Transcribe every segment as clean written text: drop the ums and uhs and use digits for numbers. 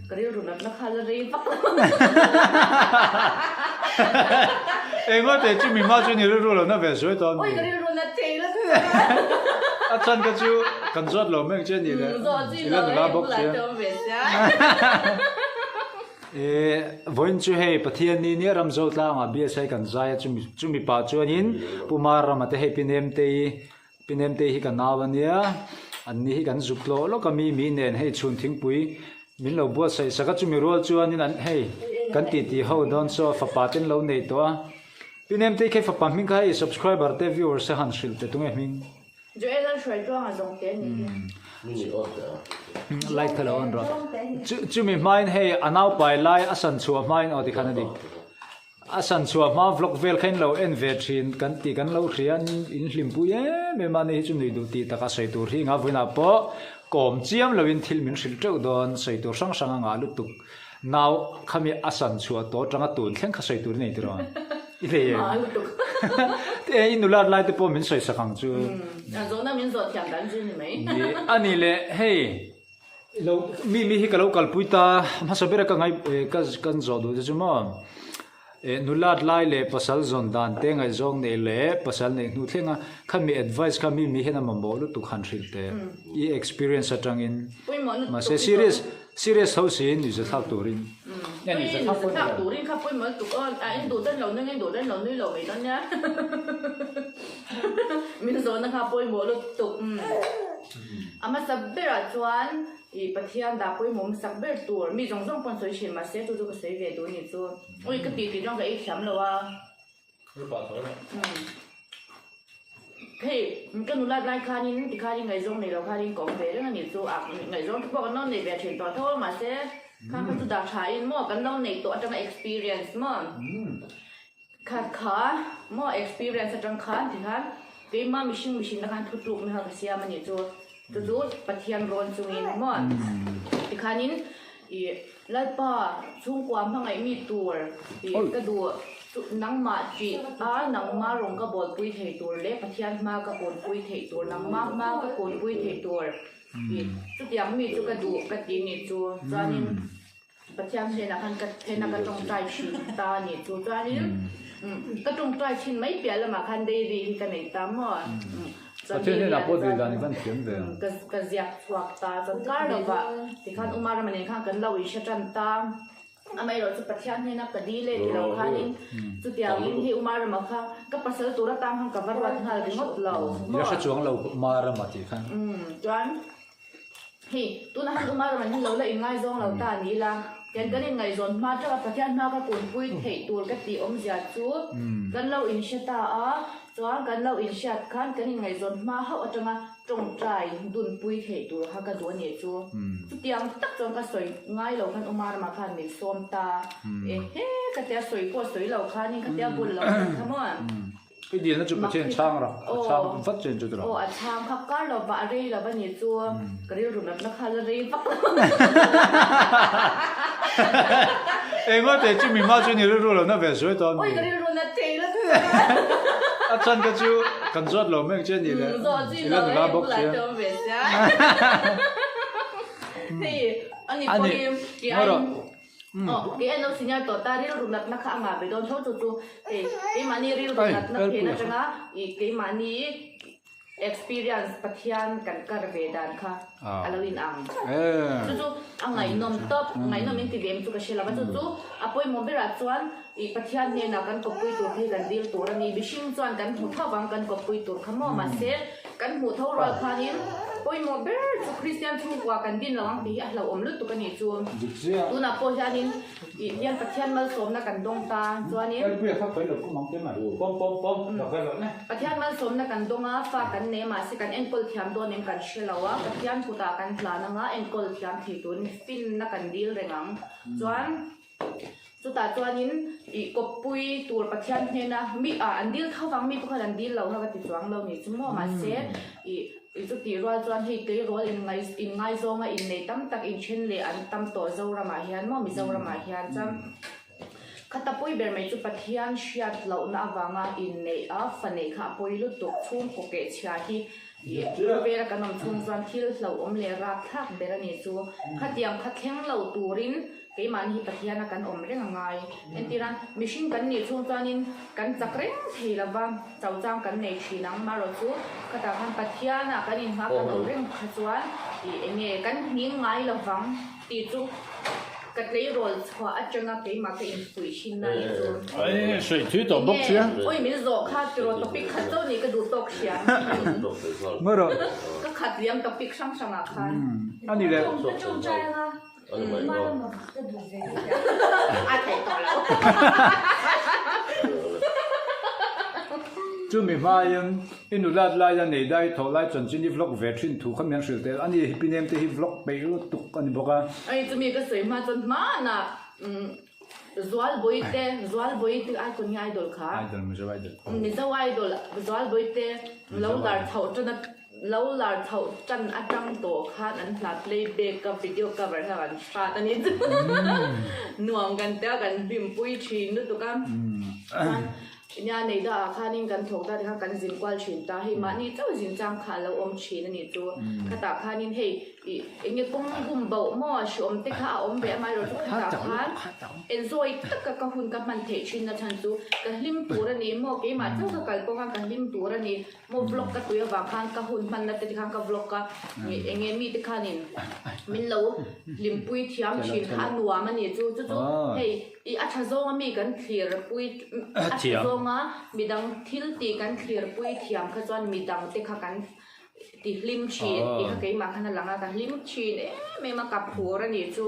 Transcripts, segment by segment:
cái điều rụt nó khá là riêng bắt em có thể chỉ mình mau chuyện nhiều rồi nó về suy toàn ôi cái điều rụt nó chê lắm à chân cái chú cần rót lẩu mấy chuyện gì đấy rồi chỉ là em lại cho về xa voin chu hei pathian ni ni ram zo tla ma bia sai kan zai chu mi pa chuan in pumar ma te he pinem te hi kan nawania an ni hi kan zuklo lo kami mi nen hei chun thing pui min lo bua sai saka chu mi rol chuan in an hei kan ti ho don so fa patin lo nei to pinem te ke fa pam min kai subscriber te viewer se han shil te tunge min jo ela shoi cho ha dong te ni like thalo on ro chu mi main hei anau pai lai asan chu main o ti khana dik asan chu ma vlog vel khain lo en ve thin kan ti kan lo rian in hlim pu ye me mani chu nei du ti taka sei tur hi nga voina po kom chiam lo in thil min hril teu don sei tur sang sang nga lu tuk naw khami asan chu to tanga tun thleng kha sei tur nei ti ro ile ye te inular lai te po min sei sakang chu zo na min zo tiang dan ji ni mai ani le hey lo mi hi ka lo kal puita ma sabera ka ngai kan zo do chu ma nulat lai le pasal zon dan te ngai zong nei le pasal nei nu thlenga khami advice khami mi hena mambo lu tu khan thil te I experience atangin ma se serious house in is a thak turin nên is a thak turin kha poi ma tu on a in du dan lo nang in du dan lo ni lo mai dan nya min zo na kha poi mo lu tu ama sabera chuan I pathian da poi mom sakber tur mi jong jong pon soi shin ma se tu tu ka sei ve do ni chu oi ka ti jong ka I thiam lo wa hey cái nụ lai khai nín thì khai đi ngày rong này là khai đi cổng về đó là nhiệt số ngày rong thì bọn nó này về chuyển tỏ thôi mà sẽ khai khai tu đặt trái mua cái nó này tỏ trong experience mà khai khá mua experience trong khai thì khai cái mà mình là khai thu chụp mình học xem mà nhiệt số tu tu bắt hiền rôn chung in mà thì khai nín thì lại pa chung quam thằng ấy mi tour thì cái đùa nang ma chi nang ma rong ka bol pui thei tur le pathian ma ka bol pui thei tur nang ma ka bol pui thei tur chu tiang mi chu ka du ka ti ni chu chanin pathian se na kan ka the na ka tong trai chi ta ni chu chanin ka tong trai chin mai pia la ma khan dei ri ka nei ta mo pathian ne na po de dan van thiam ve ka ziak chuak ta chan kar lo wa ti khan umar ma ne khan kan lo I sha chan ta amai ro chu pathian ne na ka di le ti lo khanin chu tiang in hi umar ma kha ka pasal tura tam hang ka var wa thal ri ngot lo ya sha chuang lo mara ma ti khan chuan hi tu na han umar ma ni lo la ingai zong lo ta ni la ken kan in ngai zon ma tra pathian ma ka kun pui thei tur ka ti om zia chu kan lo in sha ta a chuan kan lo in shat khan kan in ngai zon ma ha atanga trong trai dun pui thei tur ha ka do ni chu chu tiang tak chong ka soi ngai lo khan umar ma khan ni som ta he ka te soi ko soi lo khan ni ka te bul lo come on cái gì nó chụp trên trang rồi trang phát triển cho tụi nó trang khắp cả là vạ ri là bao nhiêu chua cái điều rụt nó khá là ri vắt em có thể chỉ mình mau chuyện nhiều rồi nó về suy toàn ôi cái điều rụt nó chê lắm à chân cái chú cần rót lẩu mấy chuyện gì đấy rồi chỉ là em lại cho về xa thì anh ấy cái anh cái anh nó xin nhau tổ ta đi nó rụt nó khá ngả về đón số chú thì cái mà ni rụt nó thế nó chẳng á cái mà ni experience pathian kan kar ve dan kha alawin ang chu ang ngai nom top ngai nom in tivem chu ka shela ba chu apoi mo bera chuan I pathian ne na kan ko pui tur thei kan dil tur ani bishing chuan kan hu thawang kan ko pui tur khamo ma se kan hu thaw ro khanin poi mo ber chu christian thu kwa kan din lawang ti a lo om lut tu kan ni chu tu na po janin yan pathian mal som na kan dong ta chuanin pathian mal som na kan donga fa kan ne ma se kan enkol thiam do nem kan shelawa pathian puta kan plana nga enkol thiam thi tun fin na kan dil rengang chuan chu ta chuanin I kopui tur pathian hne na mi an dil thawang mi pakhat an dil lo ha ka ti chuang lo ni chu mo ma se I chu ti rol chuan hei ke rol in ngai zonga in nei tam tak in chen le an tam to zo rama hian mo mi zo rama hian cham katapoi ber mai chu pathian shiat lo na awanga in nei a fanei kha poi lu tuk chhum ko ke chha hi เวลากันนำชุนส่วนที่เราอมเลรักทักเบรนี่จูขัดยังขัดแข็งเราตูรินเกี่ยมันฮิปเทียนกันอมเรื่องไงเอ็นตีรันมิชิงกันนี่ชุนส่วนนี้กันจักเร่งเทละบ้างเจ้าจ้างกันในชีนังมาเราจูก็แต่กันปเทียนกันอินมากันอมเรื่องขจวนเอ็งกันนิ่งไงละฟังตีจูก็เลยรอลขวาอาจารย์เกี่ยมาเป็นผู้ชินนั่นจู哎，水土都不吃。โอ้ยมีโจข้าจุดตัวปิกขัดเจ้านี่ก็ดูตกเสียง เมื่อเรา ก็ขัดเลี้ยงตัวปิกช่างช่างอาคาร อันนี้เลย 中摘了，妈那么个不肥的。 อาไทยต่อแล้ว จู่มีมายังอินุลาดลายยันไหนได้ทอไล่จนจินที่ vlog เวทินถูกคำยังสื่อแต่อันนี้พี่เนมที่ vlog ไปรู้ตุกอันนี้บอกว่า ไอ้จะมีก็สวยมาจนมาน่ะZual boite ai con ai dol kha ไอดอลไม่ใช่ไอดอล mi za ai dol zual boite lo lar thau chana lo lar thau chan atang to kha an pla play back ka video cover ha an sha tani nuam kan ta kan bim pui chin nu to kam nya nei da kha ning kan thok da kan jin kwal chin ta hi ma ni chau jin chang kha lo om chin ni chu khata kha nin hei enge kong gum bo mo shom te kha om be mai ro chu khata kha enjoy tak ka hun ka man the chin na chan chu ka lim tur ani mo ke ma chau ka kal ko ka lim tur ani mo vlog ka tuya wa khan ka hun man na te khan ka vlog ka enge mi te kha nin min lo lim pui thiam chin kha nuwa ma ni chu chu hei I acha zonga mi kan clear pui acha zonga midang thil ti kan clear pui thiam kha chuan midang te kha kan ti lim chin ti kha ke ma khana langa kan lim chin me ma kap phur ani chu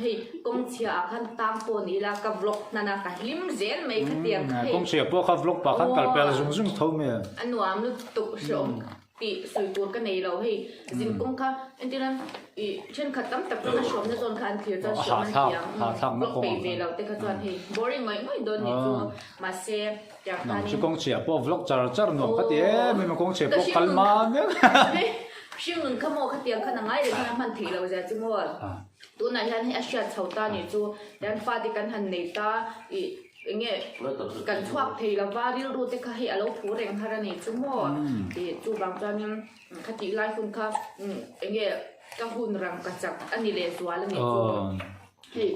hei kong chia khan tang po ni la ka vlog nana ka lim zen mai kha tiang hei กงเสียพวกเขา vlog ปากขันกัลเปลซุ่งๆทงเนี่ย anuam lu tuk shom ti soi tur ka nei lo hei jin kong kha entiran I chen khatam tak na shom na zon khan thir chan shom an tiang blok pe ve lo te kha chuan hei boring ngai ngai don ni chu ma se ya น้อง khan ชิกงเสียพวก vlog จาร์หนุ่มก็เดี๋ยวไม่มากงเสียพวกคัลมาเนี่ย ชิงนึงขโมka tiang khan ngai le khan man thi lo ja chu mo tu na hian hi asya chhauta ni chu dan fa ti kan han nei ta I enge kan chuak thei la waril ru te kha hi alo thu reng hara ni chu mo ti chu bang chuan khati lai hun kha enge ka hun rang ka chak ani le zual ani chu hei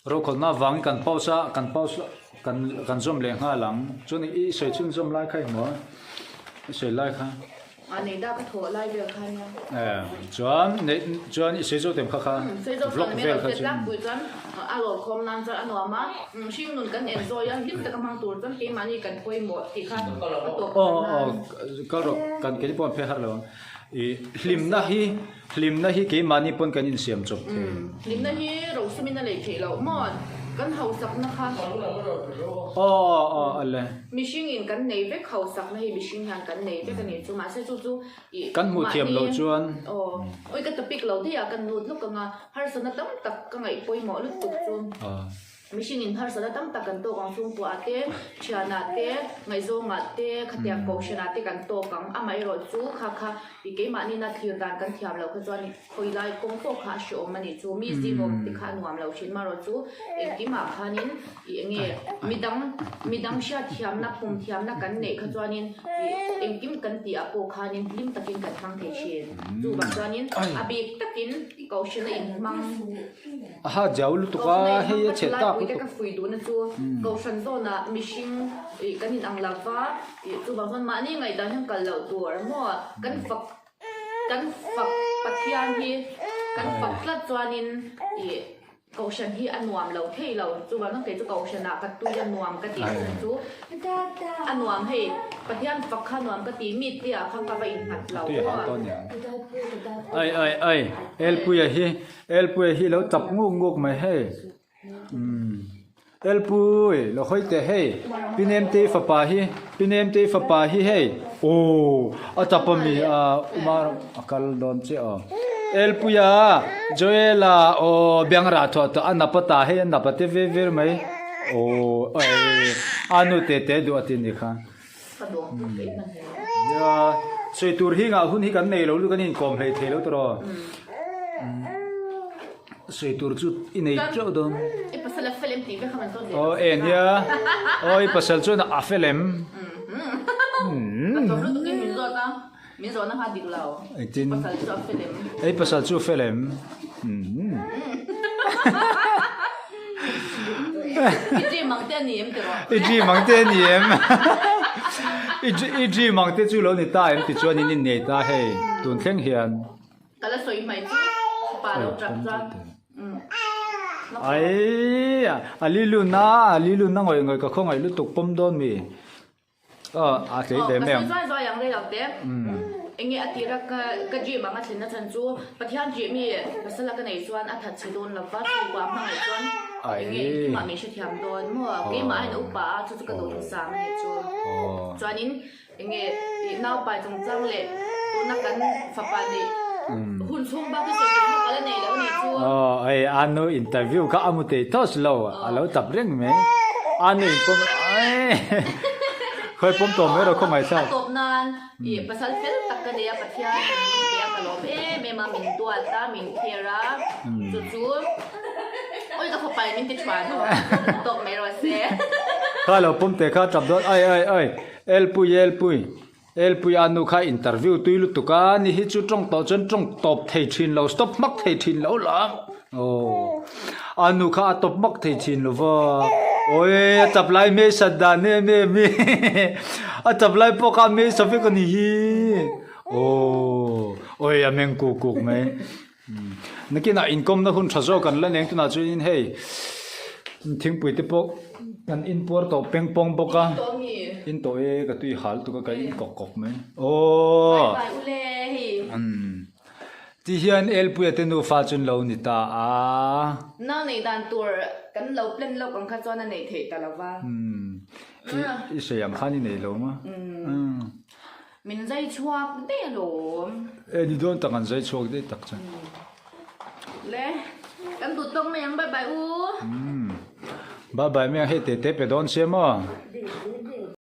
เราคนน่าวังกันเป้าซะกันจมเลยห้าหลังจนอีใส่ชุ่มจมไล่ใครหัวใส่ไล่ค่ะ อันนี้ได้ก็โถไล่เรือคันเนี่ย จวนอีใส่จุดเต็มค่ะ ใส่จุดตอนนี้เราจะรักปุ๋ยจนอารมณ์คมนั้นจะอันว่ามาชิมนุ่นกันเอ็นโซยังยิ้มแต่กำลังตัวจนเกมันนี่กันคุยหมดที่ค่ะตัว อ๋อก็รกันเกี่ยวกับเพศฮัลโหลลิมนะฮีเกี่ยมันนี่ปนกันยินเสียงจบเท ลิมนั่นที่เราสมินอะไรเขียวหมดกันเขาสักนะคะ อ๋ออะไร มิชิงอินกันในเวกเขาสักนะฮิมิชิงหันกันในเวกกันนี่จูมาเสจูกันหูเทียมเราจวน โอ้ยกันตะปิกเราที่อยากกันนูดลูกกันงาฮาร์สนัดตั้มตักกันไงป่วยหมอลูกตุกจูมิชิงอินฮาร์สนัดตั้มตักกันโตกันซุงปัวเต้เชียนาเต้ไงโซงัดเต้ขัดยาโกชนาเต้กันโตกันอ่ะไม่รอจูค่ะอีเกมันนี่นัดที่ร้านกันเทียมเราคือจวนคุยไล่กงโตขาชมันนี่จูมีซีบอมติขาหนวมเราชินมารอจูเอ็งที่มาขานินอีเงี้ยมีดังเชียเทียมนักปุ่มเทียมนักกันเนี่ยคือจวนเอ็งกิมกันตีอาโปขานินลิมตะกินกันทางเทเชียนจูบางจวนอาบีตะกินโกชนาอินมัง ฮะเจ้าลูกตัวเฮียเช็ดตา คุยกันคุยดูนะจูโกชันโซน่ะมิชิงกันหินอังลาวาจูบางคนมานี่ไงดันยังกันเหล่าตัวมั่วกันฝักปัทยานที่กันฝักกระจวนินโกชันที่อันนวมเราเท่เราจูบางต้องเกิดจะโกชันน่ะกันตุยันนวมกันตีจูอันนวมให้ปัทยานฝักข้านวมกันตีมีดเตี้ยข้างกับไปอินหัดเรา ที่หาต้นเนี่ยเอลปุยฮีเราจับงูไม่ให้เอลปุยเราค่อยแต่ให้พี่เนมตีฝาปาฮีให้โอ้อาจับปมีมาคัลดอนเจ้าเอลปุยาโจเอลาโอเบียงราทอตอันนับตาให้อันนับเตเวไหมโอ้อานุเตดูอัตินี่ค่ะ กระดวงเล็กมันเ สวยตัวหิ้งหุ่นหิ้งกันในเราลูกกันนี่กอมให้เทแล้วตัวสวยตัวจุดอินในจุดนั้นอ้ภาษาละฟิล์มที่ไม่ขมันต้นเดียว โอ้เอ็นยาโอ้ยภาษาจุดน่ะฟิล์ม Tôi lúc kia mình rồi nó hát đi lâu. Tin Pasal cho film. ấy pasal chu film Cái mang tên niệm được rồi. Iji mang tên niệm Iji mang tên chu lo ni ta em ti chuan in nei ta hey tun thleng hian Cái là soi mày chứ. Bà đâu chặt ra. ai alilu na ngoi ngoi ka khong ai lu tuk pom don mi a thế để mèm Cái rồi yang đây đầu tiên. Anh nghe atira cái gì mà ngắt lên chân chú. Bắt hiện gì mi. Pasal cái này chuan at thật chỉ đồn là phát qua mang này chuan. Anh nghe mà mình sẽ thiam đồn mua cái mà anh upa chú cái đồ sáng này chú. Cho nên anh nghe nào bài trong trang lệ tôi nãy cần phát bài đi. Hun sung ba cái sự mà cái này là này chú. ai anu interview ka amute to slow alo tập reng me anu pom ai khoi pom to me ro không ai sao Top nan, pasal film tak ka dia patya dia kalom memang min tua ta min kira cucu. Oi ka papai min te chuan top me ro se. Kalau pom te kha tập dot ai el pui anu kha interview tuilu tuka ni hi chu trong to chen trong top thei thin lo stop mak thei thin lo la anu kha top mak thei thin lo wa oi tập lai me sadda ne me mi tập lai poka me safi ko ni hi oi ameng ku me nakina income na hun thazo kan la neng tu na chu in hey thing pui te pok kan in por to peng pong boka Tomi. in to e ka tui hal tu ka in kok me Bye ule hi. ti hian el pu te nu fa chun lo ni ta Now nei dan tour kan lo plan lo kan kha chuan nei thei ta lawa. i se yam khani nei lo ma Min zai chuak de lo. e ni don ta kan zai chok de tak chan Le kan tu tong me yang bye u. ba ba me he te pe don se ma